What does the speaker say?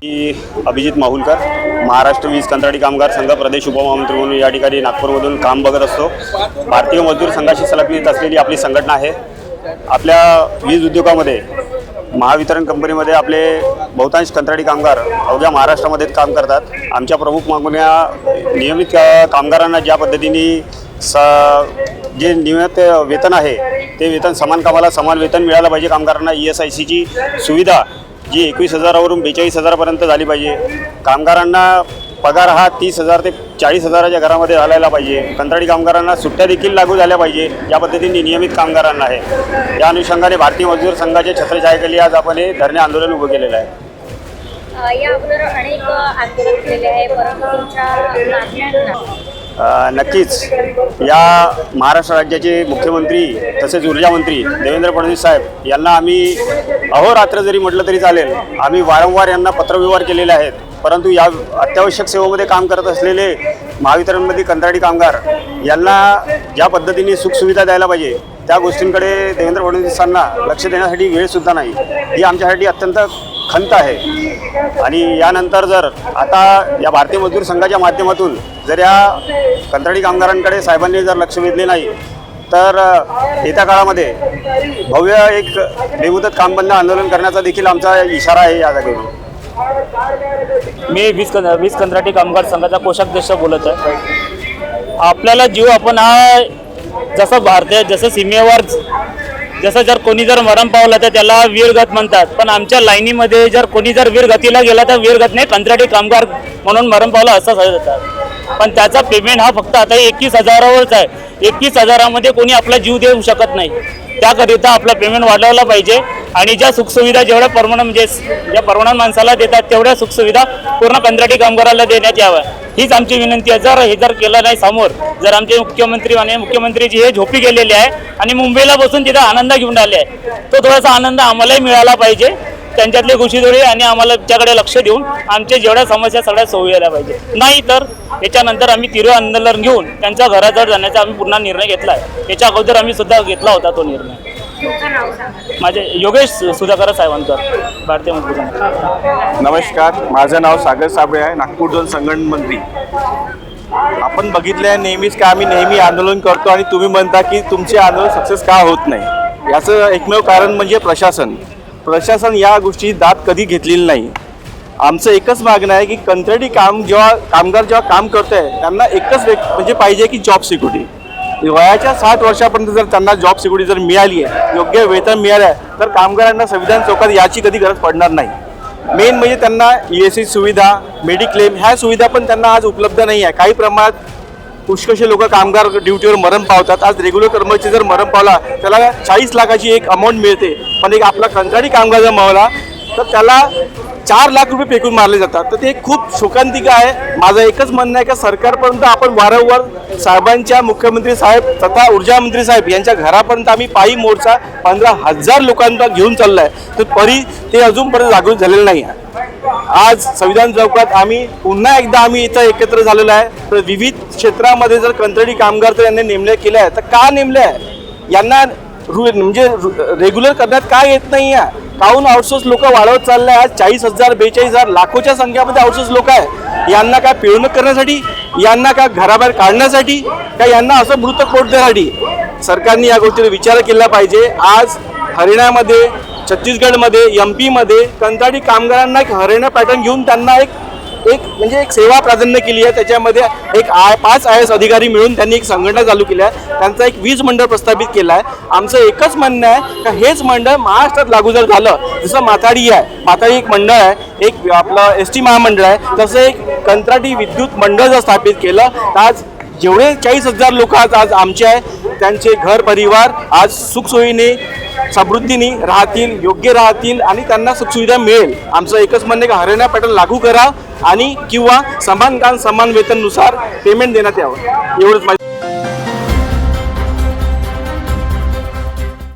मी अभिजित माहुलकर, महाराष्ट्र वीज कंत्राटी कामगार संघ प्रदेश उपमहामंत्री म्हणून या ठिकाणी नागपूरमधून काम बघत असतो। भारतीय मजदूर संघाशी संलग्नित असलेली आपली संघटना आहे। आपल्या वीज उद्योगामध्ये महावितरण कंपनीमध्ये आपले बहुतांश कंत्राटी कामगार अवघ्या महाराष्ट्रामध्ये काम करतात। आमच्या प्रमुख मागण्या नियमित कामगारांना ज्या पद्धतीने जे नियमित वेतन आहे ते वेतन समान कामाला समान वेतन मिळालं पाहिजे। कामगारांना ESICची सुविधा जी 21,000वरून 42,000पर्यंत झाली पाहिजे। कामगारांना पगार हा 30,000 ते 40,000च्या घरामध्ये घालायला पाहिजे। कंत्राटी कामगारांना सुट्ट्या देखील लागू झाल्या पाहिजे या पद्धतीने नियमित कामगारांना आहे। या अनुषंगाने भारतीय मजदूर संघाच्या छत्रछायेखाली आज आपण हे धरणे आंदोलन उभं केलेलं आहे। या अगोदर अनेक आंदोलन केलेले आहे, परंतु तुमच्या मागण्यांना नक्कीच या महाराष्ट्र राज्याचे मुख्यमंत्री तसेच ऊर्जा मंत्री देवेंद्र फडणवीस साहेब यांना आम्ही अहोरात्र जरी म्हटलं तरी चालेल, आम्ही वारंवार यांना पत्रव्यवहार केलेले आहेत। परंतु या अत्यावश्यक सेवेमध्ये काम करत असलेले महावितरणमध्ये कंत्राटी कामगार यांना ज्या पद्धतीने सुखसुविधा द्यायला पाहिजे त्या गोष्टींकडे देवेंद्र फडणवीसांना लक्ष देण्यासाठी वेळसुद्धा नाही। ही आमच्यासाठी अत्यंत खंत आहे। आणि यानंतर जर आता या भारतीय मजदूर संघाच्या माध्यमातून जर या कंत्राटी कामगारांकडे साहेबांनी जर लक्ष वेधले नाही तर येत्या काळामध्ये भव्य एक बेमुदत काम बंद आंदोलन करण्याचा देखील आमचा इशारा आहे। या जागेवर मी वीज कंत्राटी कामगार संघाचा कोषाध्यक्ष बोलत आहे। आपल्याला जीव आपण हा जसं सीमेवर जर कोणी जर मरण पावलं तर त्याला वीरगत म्हणतात, पण आमच्या लाईनीमध्ये जर कोणी जर वीरगतीला गेला तर वीरगत नाही, कंत्राटी कामगार म्हणून मरण पावला असं सांगतात। पण त्याचा पेमेंट हा फक्त आता 21,000वरच आहे। 21,000मध्ये कोणी आपला जीव देऊ शकत नाही। त्याकरिता आपला पेमेंट वाढवला पाहिजे आणि ज्या सुखसुविधा जेवढ्या ज्या परमनंट माणसाला देतात तेवढ्या सुखसुविधा पूर्ण कंत्राटी कामगाराला देण्यात याव्या, हीच आमची विनंती आहे। जर केलं नाही समोर, जर आमचे मुख्यमंत्रीजी हे झोपी गेलेले आहे आणि मुंबईला बसून तिथं आनंद घेऊन आले आहे, तो थोडासा आनंद आम्हालाही मिळाला पाहिजे त्यांच्यातले घुशीधोडी आणि आम्हाला त्याच्याकडे लक्ष देऊन आमच्या जेवढ्या समस्या सगळ्या सोडवायला पाहिजे। नाही तर याच्यानंतर आम्ही तीव्र आंदोलन घेऊन त्यांच्या घराजवळ जाण्याचा आम्ही पुन्हा निर्णय घेतला आहे। याच्या अगोदर आम्ही सुद्धा घेतला होता तो निर्णय। माझे योगेश सुधाकर साहेबांकर, भारतीय मजदूर संघ। नमस्कार, माझं नाव सागर साबळे आहे, नागपूर झोन संघटन मंत्री। आपण बघितलं आहे नेहमीच का आम्ही नेहमी आंदोलन करतो आणि तुम्ही म्हणता की तुमचे आंदोलन सक्सेस का होत नाही। याचं एकमेव कारण म्हणजे प्रशासन या गोष्टी दाद कधी घेतलेली नाही। आमचं एकच मागणं आहे की कंत्राटी कामगार जेव्हा काम करत आहे त्यांना एकच म्हणजे पाहिजे की जॉब सिक्युरिटी। वयाच्या 60 वर्षापर्यंत जर त्यांना जॉब सिक्युरिटी जर मिळाली आहे, योग्य वेतन मिळालं आहे, तर कामगारांना संविधान चौकात याची कधी गरज पडणार नाही। मेन म्हणजे त्यांना ESI सुविधा, मेडिक्लेम ह्या सुविधा पण त्यांना आज उपलब्ध नाही आहे। काही प्रमाणात पुष्कळसे लोक कामगार ड्युटीवर मरण पावतात। आज रेग्युलर कर्मचारी जर मरण पावला त्याला 40 लाखाची एक अमाऊंट मिळते, पण एक आपला कंत्राटी कामगार जर मावला तर त्याला 4 लाख रुपये फेकून मारले जातात। तर ते खूप शोकांतिका आहे। माझं एकच म्हणणं आहे की सरकारपर्यंत आपण वारंवार साहेबांच्या, मुख्यमंत्री साहेब तथा ऊर्जा मंत्री साहेब यांच्या घरापर्यंत आम्ही पायी मोर्चा 15,000 लोकांना घेऊन चाललो आहे, तर तरी ते अजूनपर्यंत जागृत झालेलं नाही आहे। आज संविधान चौकात आम्ही पुन्हा एकदा इथं एकत्र झालेलो आहे। तर विविध क्षेत्रामध्ये जर कंत्राटी कामगार तर यांनी नेमले केले आहे, तर का नेमले आहे? यांना म्हणजे रेग्युलर करण्यात काय येत नाही आहे? काहून आउटसोर्स लोक वाढवत चालले आहे? आज 40,000 42,000 लाखोच्या संख्यामध्ये आउटसोर्स लोक आहे। यांना काय पिळवणूक करण्यासाठी, यांना का घराबाहेर काढण्यासाठी, का यांना असं मृत पोट देण्यासाठी? सरकारने या गोष्टीचा विचार केला पाहिजे। आज हरियाणामध्ये, छत्तीसगडमध्ये, MP मध्ये कंत्राटी कामगारांना एक हरियाणा पॅटर्न घेऊन त्यांना एक सेवा प्राधान्य केली आहे। त्याच्यामध्ये 5 IAS अधिकारी मिळून त्यांनी एक संघटना चालू केली आहे, त्यांचा एक वीज मंडळ प्रस्थापित केला आहे। आमचं एकच म्हणणं आहे का हेच मंडळ महाराष्ट्रात लागू जर झालं, जसं माथाडी आहे, माथाडी एक मंडळ आहे, एक आपलं ST महामंडळ आहे, तसं एक कंत्राटी विद्युत मंडळ जर स्थापित केलं तर आज जेवढे 40,000 लोक आज आमचे आहे त्यांचे घर परिवार आज सुखसोयीने समृद्धीने राहतील, योग्य राहतील आणि त्यांना सुखसुविधा मिळेल। आमचं एकच म्हणणं आहे की हरियाणा पॅटर्न लागू करा आणि किंवा समान काम समान वेतनानुसार पेमेंट देण्यात यावं, एवढंच माझं